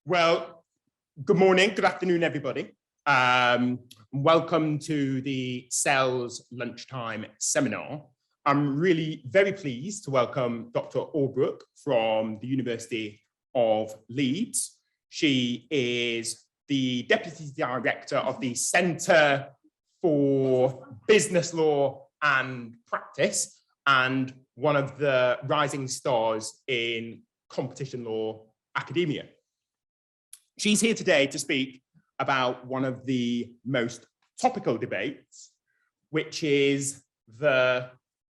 Well, good morning, good afternoon, everybody. Welcome to the CELS lunchtime seminar. I'm really very pleased to welcome Dr. Or Brook from the University of Leeds. She is the Deputy Director of the Centre for Business Law and Practice and one of the rising stars in competition law academia. She's here today to speak about one of the most topical debates, which is the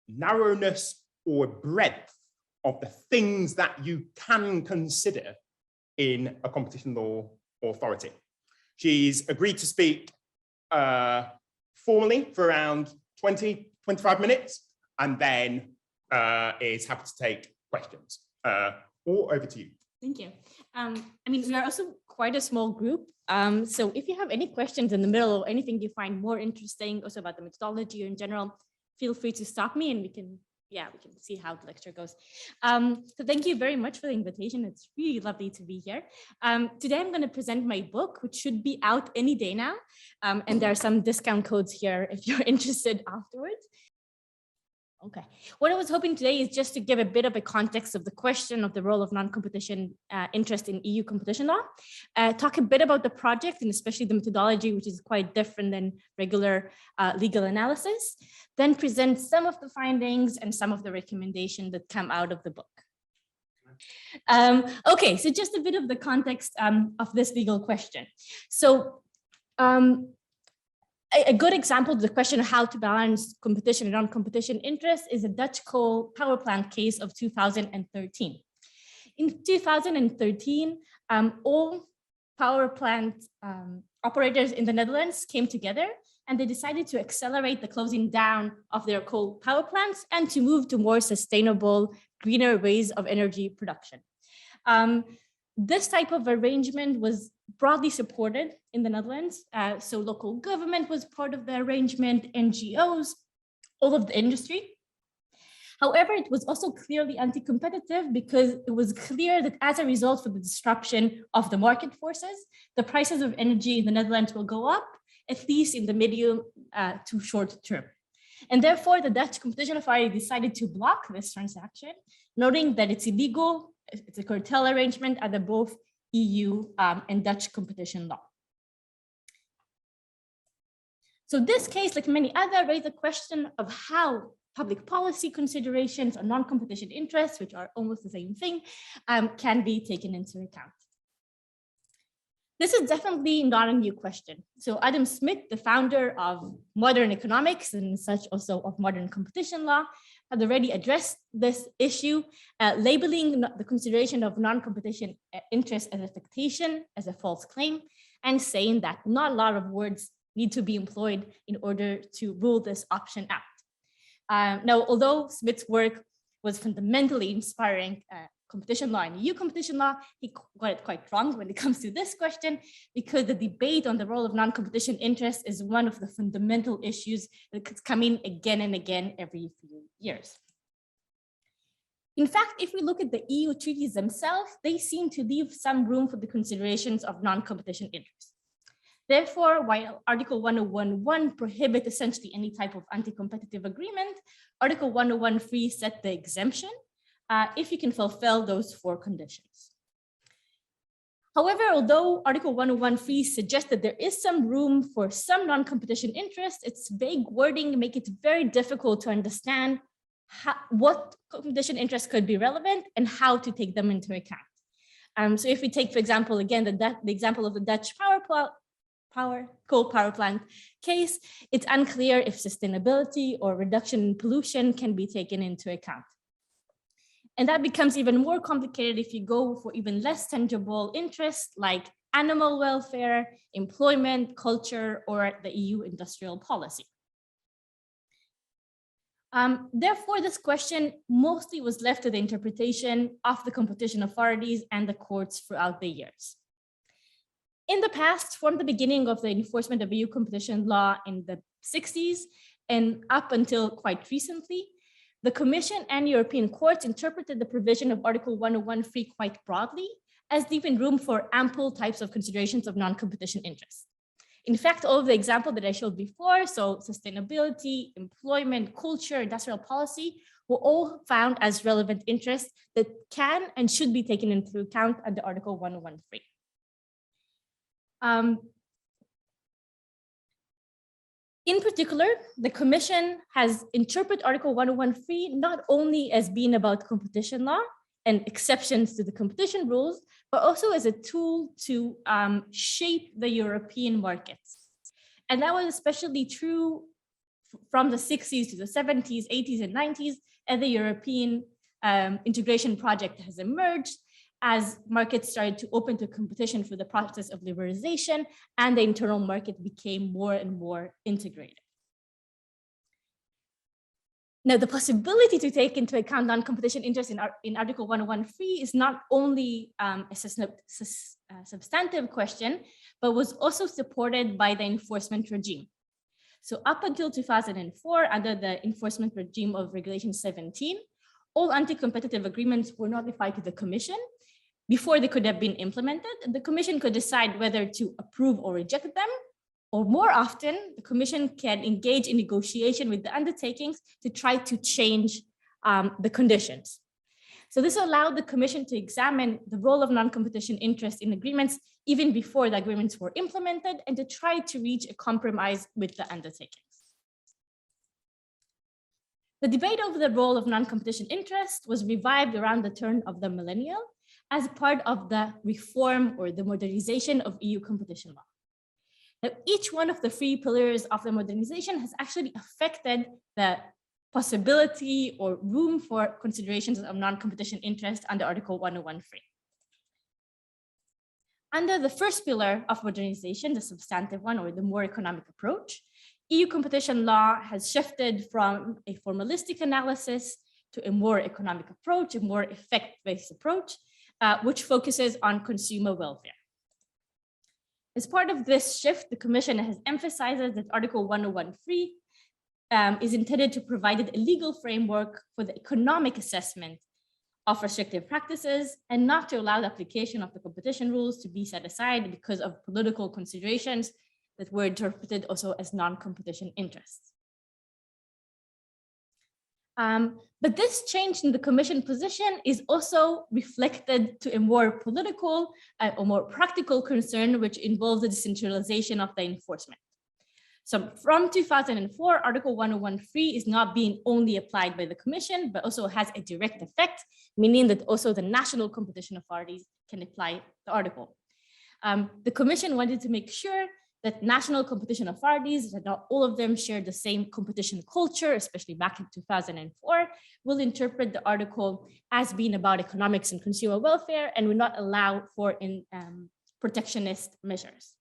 narrowness or breadth of the things that you can consider in a competition law authority. She's agreed to speak formally for around 20-25 minutes, and then is happy to take questions. Or over to you. Thank you. I mean, we are also quite a small group. So if you have any questions in the middle or anything you find more interesting also about the methodology or in general, feel free to stop me and we can see how the lecture goes. So thank you very much for the invitation. It's really lovely to be here. Today I'm going to present my book, which should be out any day now. And there are some discount codes here if you're interested afterwards. Okay, what I was hoping today is just to give a bit of a context of the question of the role of non-competition interest in EU competition law, talk a bit about the project and especially the methodology, which is quite different than regular legal analysis, then present some of the findings and some of the recommendations that come out of the book. Okay, so just a bit of the context of this legal question. So, a good example of the question of how to balance competition and non-competition interest is a Dutch coal power plant case of 2013. In 2013, all power plant operators in the Netherlands came together and they decided to accelerate the closing down of their coal power plants and to move to more sustainable, greener ways of energy production. This type of arrangement was broadly supported in the Netherlands. So local government was part of the arrangement, NGOs, all of the industry. However, it was also clearly anti-competitive because it was clear that as a result of the disruption of the market forces, the prices of energy in the Netherlands will go up, at least in the medium to short term. And therefore, the Dutch Competition Authority decided to block this transaction, noting that it's illegal. It's a cartel arrangement under both EU and Dutch competition law. So this case, like many other, raised the question of how public policy considerations or non-competition interests, which are almost the same thing, can be taken into account. This is definitely not a new question. So Adam Smith, the founder of modern economics and such also of modern competition law, had already addressed this issue, labeling the consideration of non-competition interest as affectation, as a false claim, and saying that not a lot of words need to be employed in order to rule this option out. Now, although Smith's work was fundamentally inspiring competition law and EU competition law, he got it quite wrong when it comes to this question, because the debate on the role of non-competition interest is one of the fundamental issues that come in again and again every few years. In fact, if we look at the EU treaties themselves, they seem to leave some room for the considerations of non-competition interest. Therefore, while Article 101.1 prohibits essentially any type of anti-competitive agreement, Article 101.3 set the exemption if you can fulfill those 4 conditions. However, although Article 101.3 suggests that there is some room for some non-competition interest, its vague wording makes it very difficult to understand what competition interests could be relevant and how to take them into account. So if we take, for example, again, the example of the Dutch coal power plant case, it's unclear if sustainability or reduction in pollution can be taken into account. And that becomes even more complicated if you go for even less tangible interests like animal welfare, employment, culture, or the EU industrial policy. Therefore, this question mostly was left to the interpretation of the competition authorities and the courts throughout the years. In the past, from the beginning of the enforcement of EU competition law in the 60s and up until quite recently, the Commission and European courts interpreted the provision of Article 101.3 quite broadly as leaving room for ample types of considerations of non-competition interests. In fact, all of the examples that I showed before, so sustainability, employment, culture, industrial policy, were all found as relevant interests that can and should be taken into account under Article 101(3). In particular, the Commission has interpreted Article 101(3) not only as being about competition law and exceptions to the competition rules, but also as a tool to shape the European markets. And that was especially true from the 60s to the 70s, 80s, and 90s, as the European integration project has emerged, as markets started to open to competition for the process of liberalization, and the internal market became more and more integrated. Now, the possibility to take into account non-competition interests in Article 101(3) is not only a substantive question, but was also supported by the enforcement regime. So up until 2004, under the enforcement regime of Regulation 17, all anti-competitive agreements were notified to the Commission before they could have been implemented. The Commission could decide whether to approve or reject them, or more often, the Commission can engage in negotiation with the undertakings to try to change the conditions. So this allowed the Commission to examine the role of non-competition interest in agreements even before the agreements were implemented, and to try to reach a compromise with the undertakings. The debate over the role of non-competition interest was revived around the turn of the millennium as part of the reform or the modernization of EU competition law. Now, each one of the three pillars of the modernization has actually affected the possibility or room for considerations of non-competition interest under Article 101(3). Under the first pillar of modernization, the substantive one, or the more economic approach, EU competition law has shifted from a formalistic analysis to a more economic approach, a more effect-based approach, which focuses on consumer welfare. As part of this shift, the Commission has emphasized that Article 101(3) is intended to provide a legal framework for the economic assessment of restrictive practices, and not to allow the application of the competition rules to be set aside because of political considerations that were interpreted also as non-competition interests. But this change in the Commission position is also reflected to a more political or more practical concern, which involves the decentralization of the enforcement. So from 2004, Article 101(3) is not being only applied by the Commission, but also has a direct effect, meaning that also the national competition authorities can apply the article. The Commission wanted to make sure that national competition authorities, that not all of them share the same competition culture, especially back in 2004, will interpret the article as being about economics and consumer welfare, and will not allow for protectionist measures.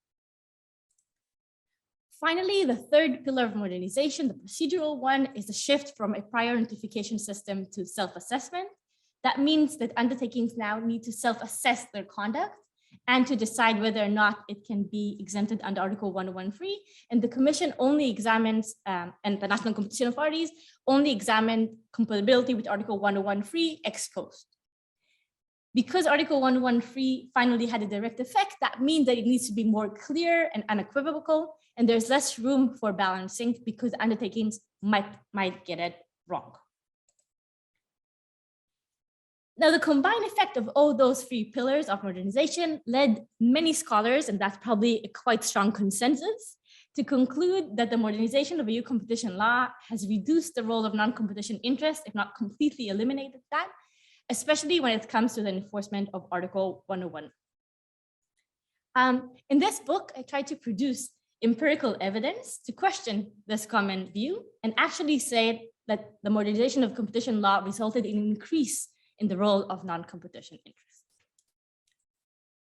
Finally, the third pillar of modernization, the procedural one, is the shift from a prior notification system to self-assessment. That means that undertakings now need to self-assess their conduct and to decide whether or not it can be exempted under Article 101(3). And the Commission only examines, and the national competition authorities only examine compatibility with Article 101(3) ex post. Because Article 101(3) finally had a direct effect, that means that it needs to be more clear and unequivocal, and there's less room for balancing because undertakings might get it wrong. Now, the combined effect of all those three pillars of modernization led many scholars, and that's probably a quite strong consensus, to conclude that the modernization of EU competition law has reduced the role of non-competition interest, if not completely eliminated that, especially when it comes to the enforcement of Article 101. In this book, I tried to produce empirical evidence to question this common view and actually say that the modernization of competition law resulted in an increase in the role of non-competition interest.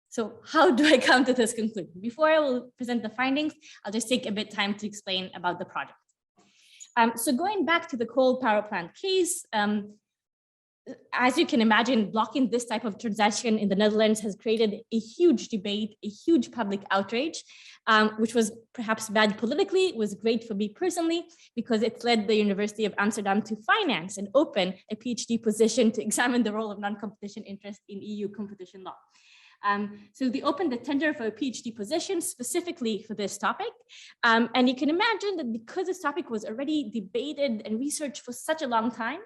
So how do I come to this conclusion? Before I will present the findings, I'll just take a bit time to explain about the project. So going back to the coal power plant case, as you can imagine, blocking this type of transaction in the Netherlands has created a huge debate, a huge public outrage, which was perhaps bad politically. It was great for me personally, because it led the University of Amsterdam to finance and open a PhD position to examine the role of non-competition interest in EU competition law. So they opened the tender for a PhD position specifically for this topic. And you can imagine that because this topic was already debated and researched for such a long time,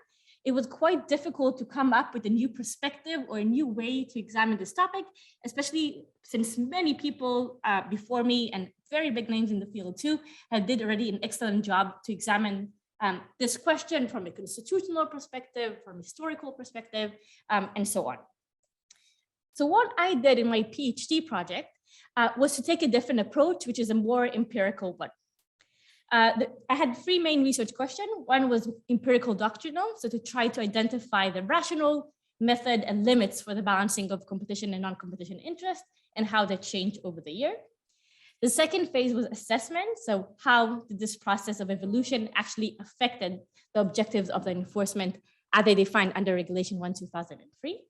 it was quite difficult to come up with a new perspective or a new way to examine this topic, especially since many people before me and very big names in the field too did already an excellent job to examine this question from a constitutional perspective, from a historical perspective, and so on. So what I did in my PhD project was to take a different approach, which is a more empirical one. I had three main research questions. One was empirical doctrinal, so to try to identify the rationale, method, and limits for the balancing of competition and non-competition interest and how that changed over the year. The second phase was assessment, so how did this process of evolution actually affected the objectives of the enforcement as they defined under Regulation 1/2003.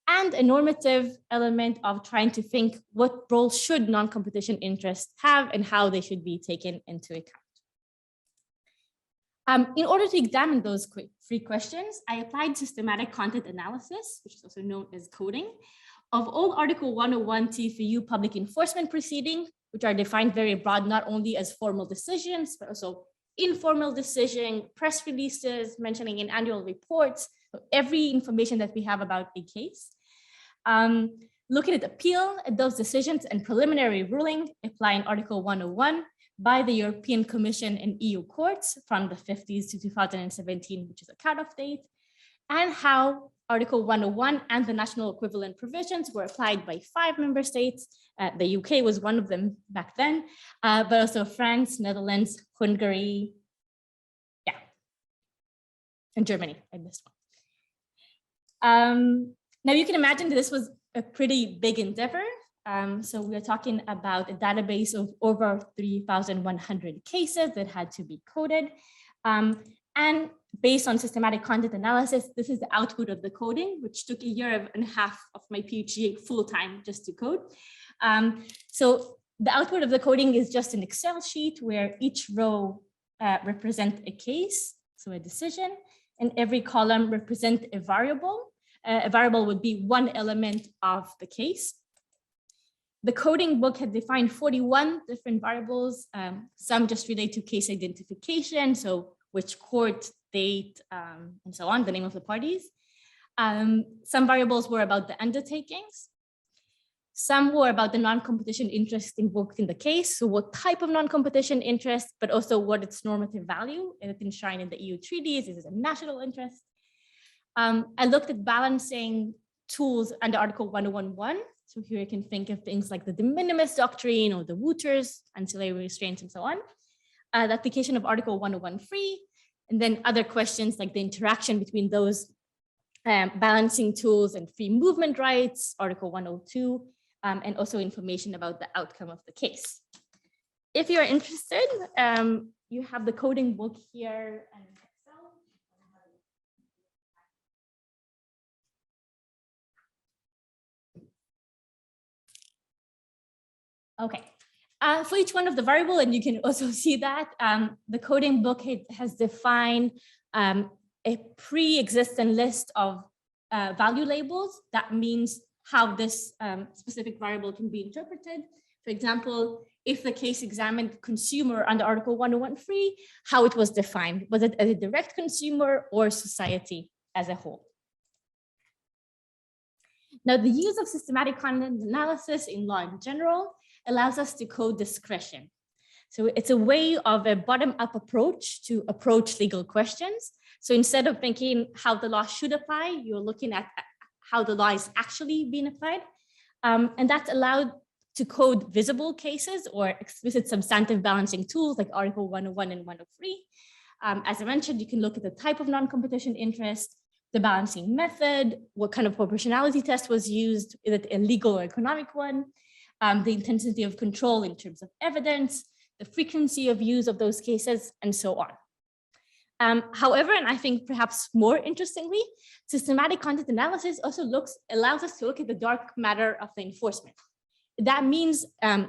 And a normative element of trying to think what role should non-competition interests have and how they should be taken into account. In order to examine those three questions, I applied systematic content analysis, which is also known as coding, of all Article 101 TFEU public enforcement proceedings, which are defined very broad, not only as formal decisions, but also informal decision, press releases, mentioning in annual reports, so every information that we have about a case. Looking at appeal at those decisions and preliminary ruling applying Article 101 by the European Commission and EU courts from the 50s to 2017, which is a cutoff date, and how Article 101 and the national equivalent provisions were applied by 5 member states. The UK was one of them back then, but also France, Netherlands, Hungary, and Germany. I missed one. Now you can imagine that this was a pretty big endeavor. So we're talking about a database of over 3,100 cases that had to be coded. And based on systematic content analysis, this is the output of the coding, which took a year and a half of my PhD full-time just to code. So the output of the coding is just an Excel sheet where each row represents a case, so a decision, and every column represents a variable. A variable would be one element of the case. The coding book had defined 41 different variables. Some just relate to case identification, so which court, date, and so on, the name of the parties. Some variables were about the undertakings. Some were about the non-competition interest invoked in the case, so what type of non-competition interest, but also what its normative value, and it's enshrined in the EU treaties, is it a national interest? I looked at balancing tools under Article 101.1. So here you can think of things like the de minimis doctrine or the Wooters, ancillary restraints, and so on. The application of Article 101.3, and then other questions like the interaction between those balancing tools and free movement rights, Article 102, and also information about the outcome of the case. If you're interested, you have the coding book here. And okay, for each one of the variable, and you can also see that the coding book has defined a pre-existing list of value labels. That means how this specific variable can be interpreted. For example, if the case examined consumer under Article 101.3, how it was defined. Was it as a direct consumer or society as a whole? Now, the use of systematic content analysis in law in general allows us to code discretion. So it's a way of a bottom-up approach to approach legal questions. So instead of thinking how the law should apply, you're looking at how the law is actually being applied. And that's allowed to code visible cases or explicit substantive balancing tools like Article 101 and 103. As I mentioned, you can look at the type of non-competition interest, the balancing method, what kind of proportionality test was used, is it a legal or economic one, the intensity of control in terms of evidence, the frequency of use of those cases, and so on. However, and I think perhaps more interestingly, systematic content analysis also allows us to look at the dark matter of the enforcement. That means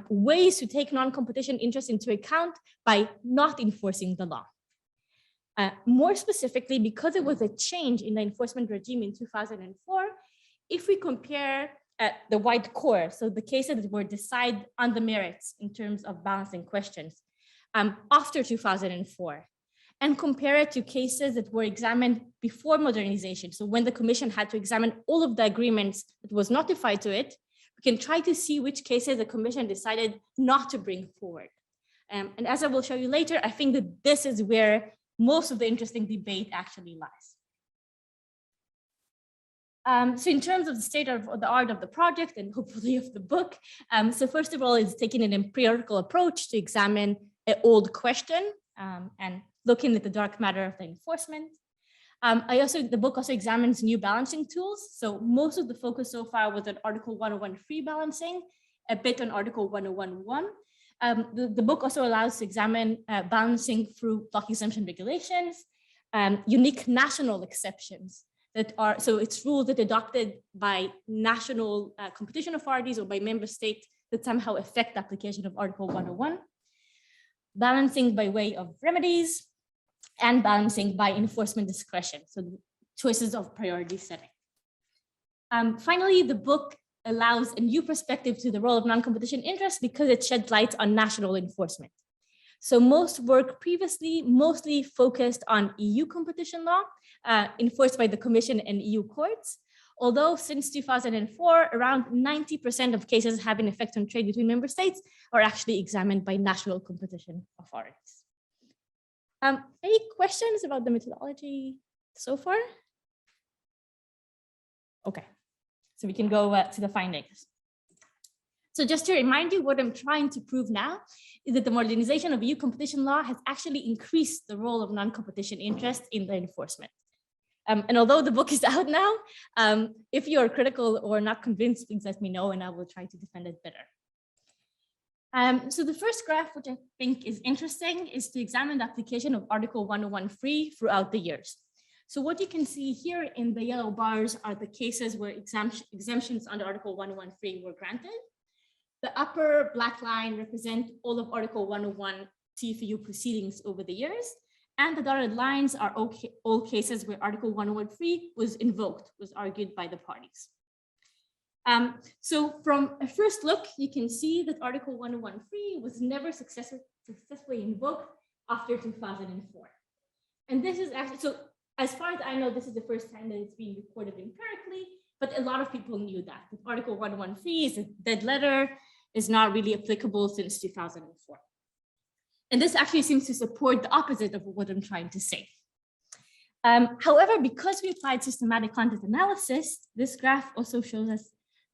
ways to take non-competition interest into account by not enforcing the law. More specifically, because it was a change in the enforcement regime in 2004, if we compare the white core, so the cases that were decided on the merits in terms of balancing questions after 2004, and compare it to cases that were examined before modernization. So when the commission had to examine all of the agreements that was notified to it, we can try to see which cases the commission decided not to bring forward. And as I will show you later, I think that this is where most of the interesting debate actually lies. So in terms of the state of the art of the project and hopefully of the book, so first of all, it's taking an empirical approach to examine an old question and looking at the dark matter of the enforcement. The book also examines new balancing tools. So most of the focus so far was on Article 101 free balancing, a bit on Article 101.1. The book also allows to examine balancing through block exemption regulations, unique national exceptions that are, so it's rules that adopted by national competition authorities or by member states that somehow affect the application of Article 101, balancing by way of remedies, and balancing by enforcement discretion, so choices of priority setting. Finally, the book allows a new perspective to the role of non-competition interest because it sheds light on national enforcement. So most work previously mostly focused on EU competition law enforced by the Commission and EU courts, although since 2004, around 90% of cases having effect on trade between member states are actually examined by national competition authorities. Any questions about the methodology so far? Okay, so we can go to the findings. So just to remind you, what I'm trying to prove now is that the modernization of EU competition law has actually increased the role of non-competition interest in the enforcement. And although the book is out now, if you are critical or not convinced, please let me know and I will try to defend it better. So the first graph, which I think is interesting, is to examine the application of Article 101 free throughout the years. So what you can see here in the yellow bars are the cases where exemptions under Article 101 free were granted. The upper black line represent all of Article 101 TFEU proceedings over the years. And the dotted lines are all cases where Article 101 free was invoked, was argued by the parties. So from a first look, you can see that Article 101 free was never successfully invoked after 2004. And this is actually, so as far as I know, this is the first time that it's being recorded empirically, but a lot of people knew that. Article 101 free is a dead letter, is not really applicable since 2004. And this actually seems to support the opposite of what I'm trying to say. However, because we applied systematic content analysis, this graph also shows us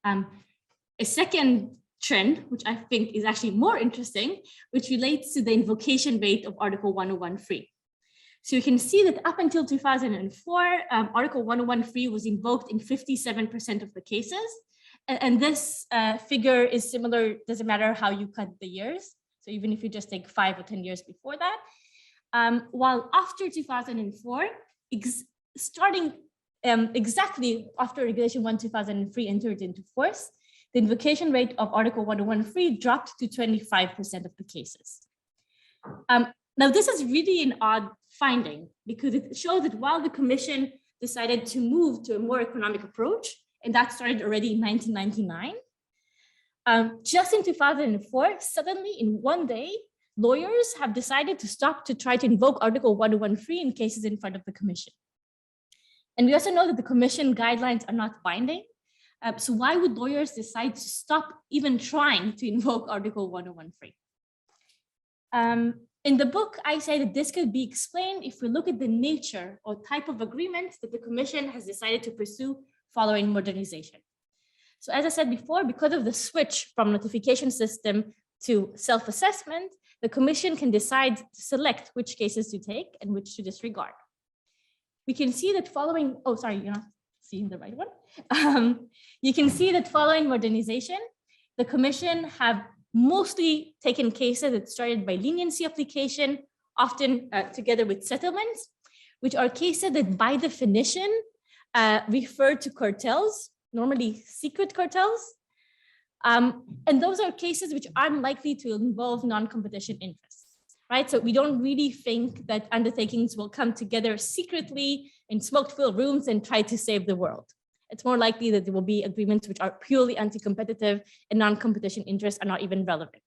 a second trend, which I think is actually more interesting, which relates to the invocation rate of Article 101 free. So you can see that up until 2004, Article 101 free was invoked in 57% of the cases. And this figure is similar, doesn't matter how you cut the years. So even if you just take 5 or 10 years before that, while after 2004, starting exactly after Regulation 1/2003 entered into force, the invocation rate of Article 101 free dropped to 25% of the cases. Now, this is really an odd finding because it shows that while the Commission decided to move to a more economic approach, and that started already in 1999, just in 2004, suddenly in one day, lawyers have decided to stop to try to invoke Article 101 free in cases in front of the Commission. And we also know that the Commission guidelines are not binding. So why would lawyers decide to stop even trying to invoke Article 101 free? In the book, I say that this could be explained if we look at the nature or type of agreements that the Commission has decided to pursue following modernization. So as I said before, because of the switch from notification system to self-assessment, the Commission can decide to select which cases to take and which to disregard. We can see that following, oh, sorry, you're not seeing the right one. You can see that following modernization, the Commission have mostly taken cases that started by leniency application, often together with settlements, which are cases that by definition refer to cartels, normally secret cartels. And those are cases which are unlikely to involve non-competition interests, right? So we don't really think that undertakings will come together secretly in smoke-filled rooms and try to save the world. It's more likely that there will be agreements which are purely anti-competitive and non-competition interests are not even relevant.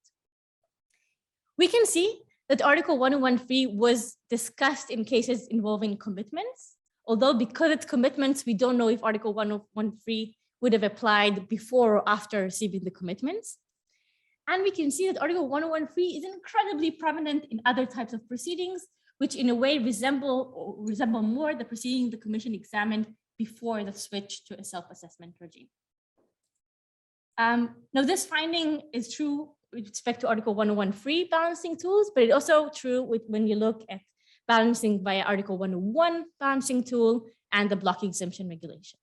We can see that Article 101(3) was discussed in cases involving commitments, although because it's commitments, we don't know if Article 101(3) would have applied before or after receiving the commitments. And we can see that Article 101(3) is incredibly prominent in other types of proceedings, which in a way resemble more the proceeding the Commission examined before the switch to a self-assessment regime. Now, this finding is true with respect to Article 101(3) balancing tools, but it's also true when you look at balancing via Article 101 balancing tool and the block exemption regulations.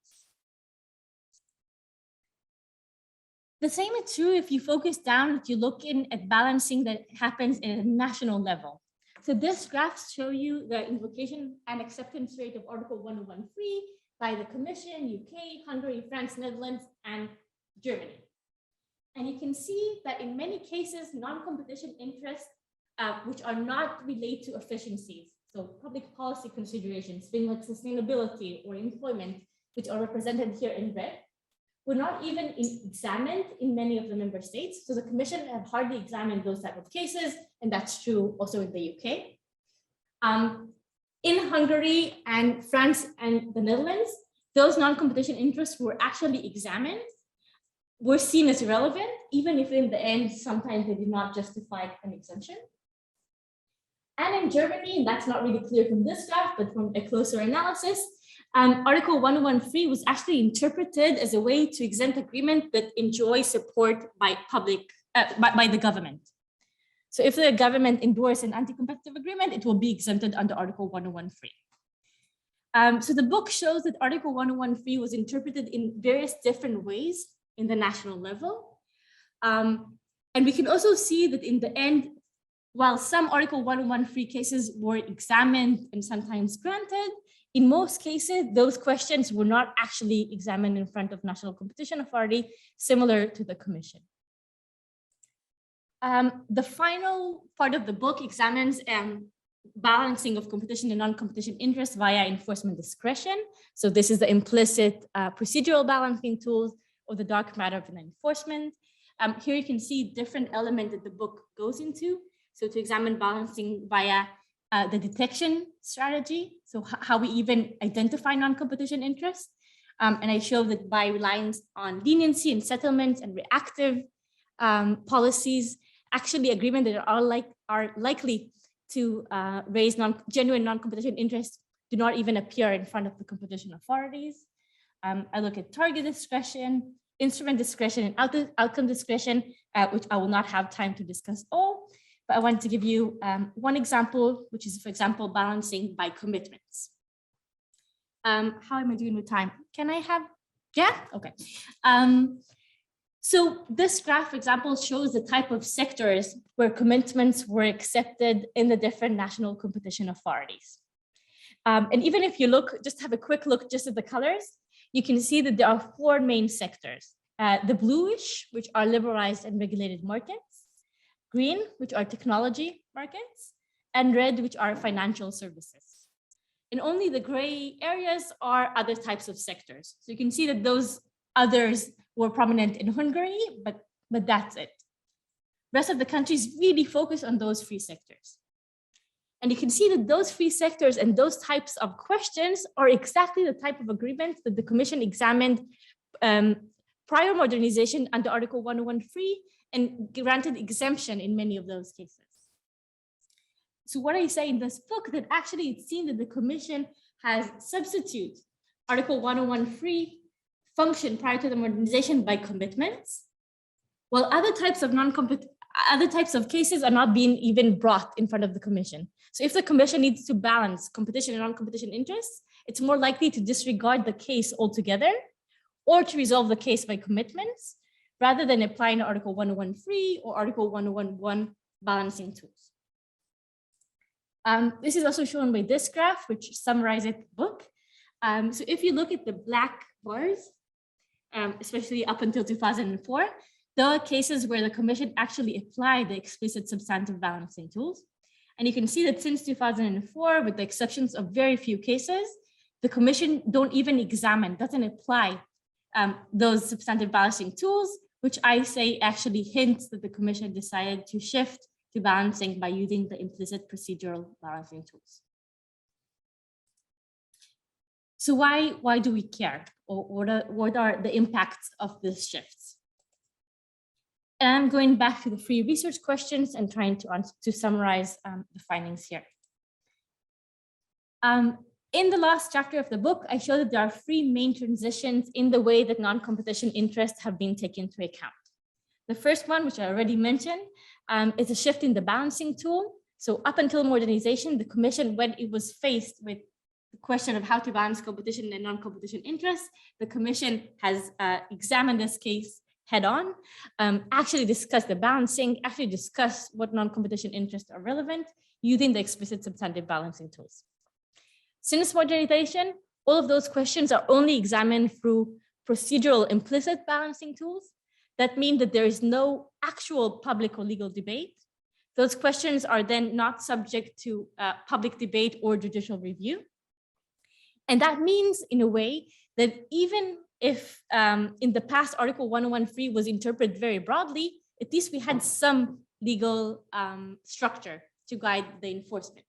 The same is true if you focus down, if you look in at balancing that happens at a national level. So this graph shows you the invocation and acceptance rate of Article 101(3) by the Commission, UK, Hungary, France, Netherlands, and Germany. And you can see that in many cases, non-competition interests, which are not related to efficiencies, so public policy considerations, things like sustainability or employment, which are represented here in red, were not even examined in many of the member states. So the Commission have hardly examined those type of cases, and that's true also in the UK. In Hungary and France and the Netherlands, those non-competition interests were actually examined, were seen as relevant, even if in the end, sometimes they did not justify an exemption. And in Germany, and that's not really clear from this graph, but from a closer analysis, Article 101(3) was actually interpreted as a way to exempt agreement that enjoy support by by the government. So if the government endorses an anti-competitive agreement, it will be exempted under Article 101(3). So the book shows that Article 101(3) was interpreted in various different ways in the national level. And we can also see that in the end, while some Article 101(3) cases were examined and sometimes granted, in most cases, those questions were not actually examined in front of National Competition Authority, similar to the Commission. The final part of the book examines balancing of competition and non-competition interests via enforcement discretion. So this is the implicit procedural balancing tools or the dark matter of enforcement. Here you can see different elements that the book goes into. So to examine balancing via the detection strategy, so how we even identify non-competition interests. And I show that by relying on leniency and settlements and reactive policies, actually agreements that are likely to raise genuine non-competition interests do not even appear in front of the competition authorities. I look at target discretion, instrument discretion, and outcome discretion, which I will not have time to discuss all. But I want to give you one example, which is, for example, balancing by commitments. How am I doing with time? Can I have, yeah, okay. So this graph, for example, shows the type of sectors where commitments were accepted in the different national competition authorities. And even if you look, just have a quick look just at the colors, you can see that there are four main sectors. The bluish, which are liberalized and regulated markets, green, which are technology markets, and red, which are financial services. And only the gray areas are other types of sectors. So you can see that those others were prominent in Hungary, but that's it. Rest of the countries really focus on those three sectors. And you can see that those three sectors and those types of questions are exactly the type of agreements that the Commission examined prior modernization under Article 101(3) and granted exemption in many of those cases. So what I say in this book, that actually it's seen that the Commission has substituted Article 101(3) function prior to the modernization by commitments, while other types of cases are not being even brought in front of the Commission. So if the Commission needs to balance competition and non-competition interests, it's more likely to disregard the case altogether or to resolve the case by commitments, rather than applying Article 101(3) or Article 101(1) balancing tools. This is also shown by this graph, which summarizes the book. So if you look at the black bars, especially up until 2004, there are cases where the Commission actually applied the explicit substantive balancing tools. And you can see that since 2004, with the exceptions of very few cases, the Commission doesn't apply those substantive balancing tools, which I say actually hints that the Commission decided to shift to balancing by using the implicit procedural balancing tools. So why do we care, or what are the impacts of this shift? And I'm going back to the free research questions and trying to summarize the findings here. In the last chapter of the book, I showed that there are three main transitions in the way that non-competition interests have been taken into account. The first one, which I already mentioned, is a shift in the balancing tool. So up until modernization, the Commission, when it was faced with the question of how to balance competition and non-competition interests, the Commission has examined this case head on, actually discussed the balancing, actually discussed what non-competition interests are relevant using the explicit substantive balancing tools. Since modernization, all of those questions are only examined through procedural implicit balancing tools. That means that there is no actual public or legal debate. Those questions are then not subject to public debate or judicial review. And that means, in a way, that even if in the past Article 101(3) was interpreted very broadly, at least we had some legal structure to guide the enforcement.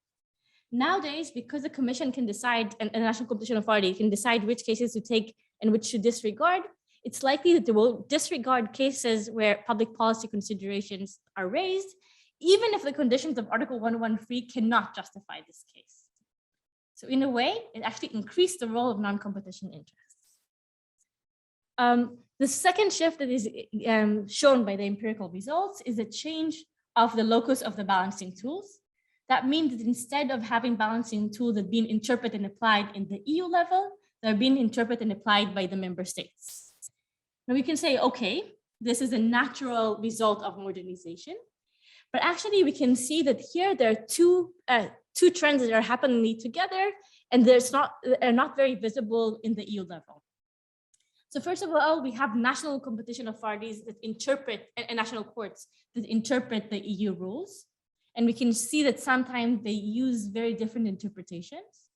Nowadays, because the Commission can decide, and a national competition authority can decide which cases to take and which to disregard, it's likely that they will disregard cases where public policy considerations are raised, even if the conditions of Article 101(3) cannot justify this case. So in a way, it actually increased the role of non-competition interests. The second shift that is shown by the empirical results is a change of the locus of the balancing tools. That means that instead of having balancing tools that are being interpreted and applied in the EU level, they're being interpreted and applied by the member states. Now we can say, okay, this is a natural result of modernization, but actually we can see that here there are two trends that are happening together, and are not very visible in the EU level. So first of all, we have national competition authorities that interpret, and national courts that interpret the EU rules. And we can see that sometimes they use very different interpretations.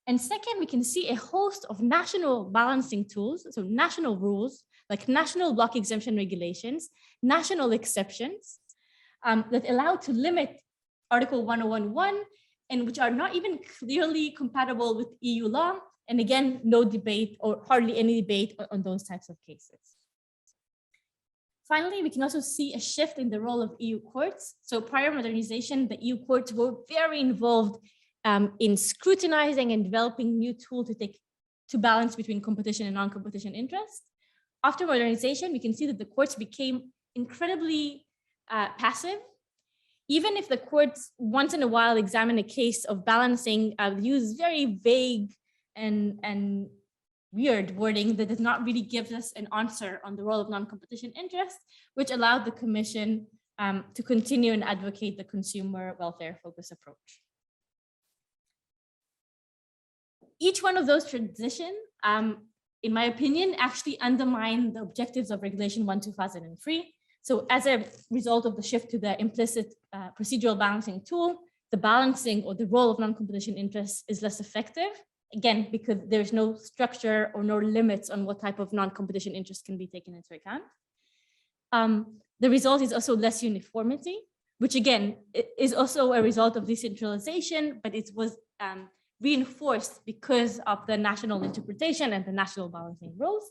And second, we can see a host of national balancing tools, so national rules, like national block exemption regulations, national exceptions, that allow to limit Article 101(1), and which are not even clearly compatible with EU law. And again, no debate or hardly any debate on those types of cases. Finally, we can also see a shift in the role of EU courts. So prior modernization, the EU courts were very involved in scrutinizing and developing new tools to balance between competition and non-competition interests. After modernization, we can see that the courts became incredibly passive. Even if the courts once in a while examine a case of balancing, use very vague and weird wording that does not really give us an answer on the role of non-competition interests, which allowed the Commission to continue and advocate the consumer welfare focused approach. Each one of those transitions, in my opinion, actually undermine the objectives of Regulation 1/2003. So as a result of the shift to the implicit procedural balancing tool, the balancing or the role of non-competition interests is less effective. Again, because there's no structure or no limits on what type of non-competition interest can be taken into account. The result is also less uniformity, which again is also a result of decentralization, but it was reinforced because of the national interpretation and the national balancing rules,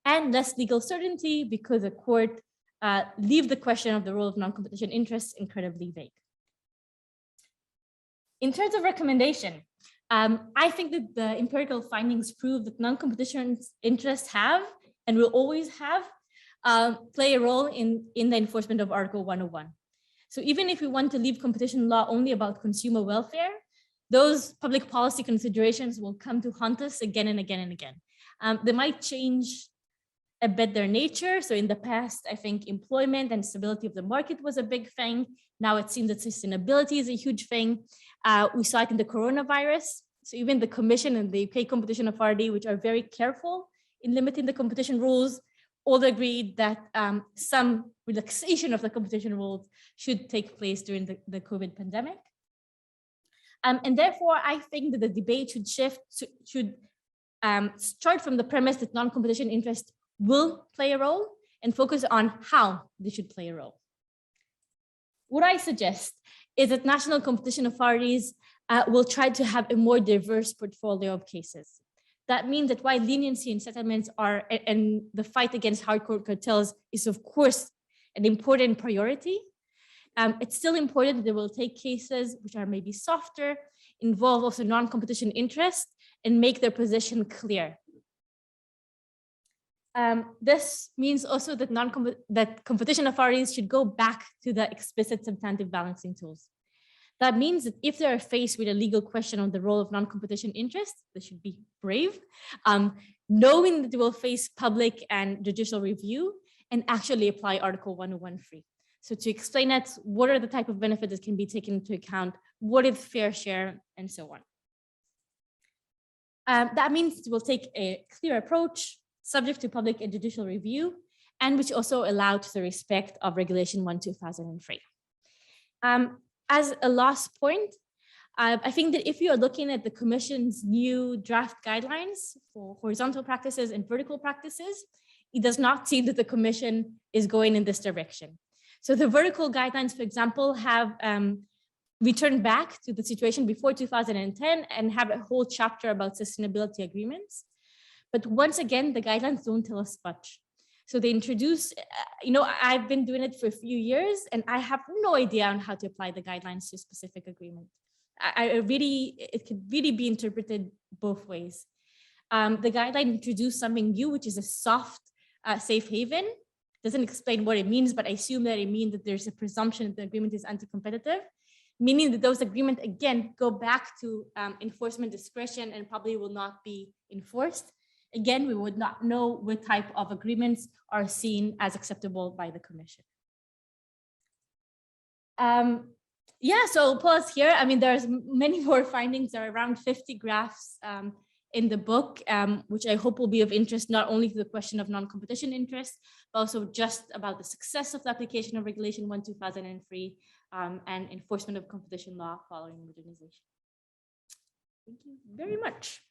and less legal certainty because the court leave the question of the role of non-competition interests incredibly vague. In terms of recommendation, I think that the empirical findings prove that non-competition interests have and will always have play a role in the enforcement of Article 101. So even if we want to leave competition law only about consumer welfare, those public policy considerations will come to haunt us again and again and again. They might change a bit their nature. So in the past, I think employment and stability of the market was a big thing. Now it seems that sustainability is a huge thing. We saw it in the coronavirus. So even the Commission and the UK Competition Authority, which are very careful in limiting the competition rules, all agreed that some relaxation of the competition rules should take place during the COVID pandemic. And therefore, I think that the debate should shift, should start from the premise that non-competition interest will play a role and focus on how they should play a role. What I suggest is that national competition authorities will try to have a more diverse portfolio of cases. That means that while leniency in settlements are, and the fight against hardcore cartels is of course an important priority, it's still important that they will take cases which are maybe softer, involve also non-competition interest, and make their position clear. This means also that competition authorities should go back to the explicit substantive balancing tools. That means that if they are faced with a legal question on the role of non-competition interest, they should be brave, knowing that they will face public and judicial review, and actually apply Article 101(3). So to explain that, what are the type of benefits that can be taken into account, what is fair share, and so on. That means it will take a clear approach, subject to public and judicial review, and which also allowed the respect of Regulation 1/2003. As a last point, I think that if you are looking at the Commission's new draft guidelines for horizontal practices and vertical practices, it does not seem that the Commission is going in this direction. So the vertical guidelines, for example, have returned back to the situation before 2010 and have a whole chapter about sustainability agreements. But once again, the guidelines don't tell us much. So they introduce, I've been doing it for a few years and I have no idea on how to apply the guidelines to a specific agreement. It could really be interpreted both ways. The guideline introduced something new, which is a soft safe haven. Doesn't explain what it means, but I assume that it means that there's a presumption that the agreement is anti-competitive, meaning that those agreements, again, go back to enforcement discretion and probably will not be enforced. Again, we would not know what type of agreements are seen as acceptable by the Commission. So I'll pause here. I mean, there's many more findings. There are around 50 graphs in the book, which I hope will be of interest not only to the question of non-competition interest, but also just about the success of the application of Regulation 1/2003 and enforcement of competition law following modernization. Thank you very much.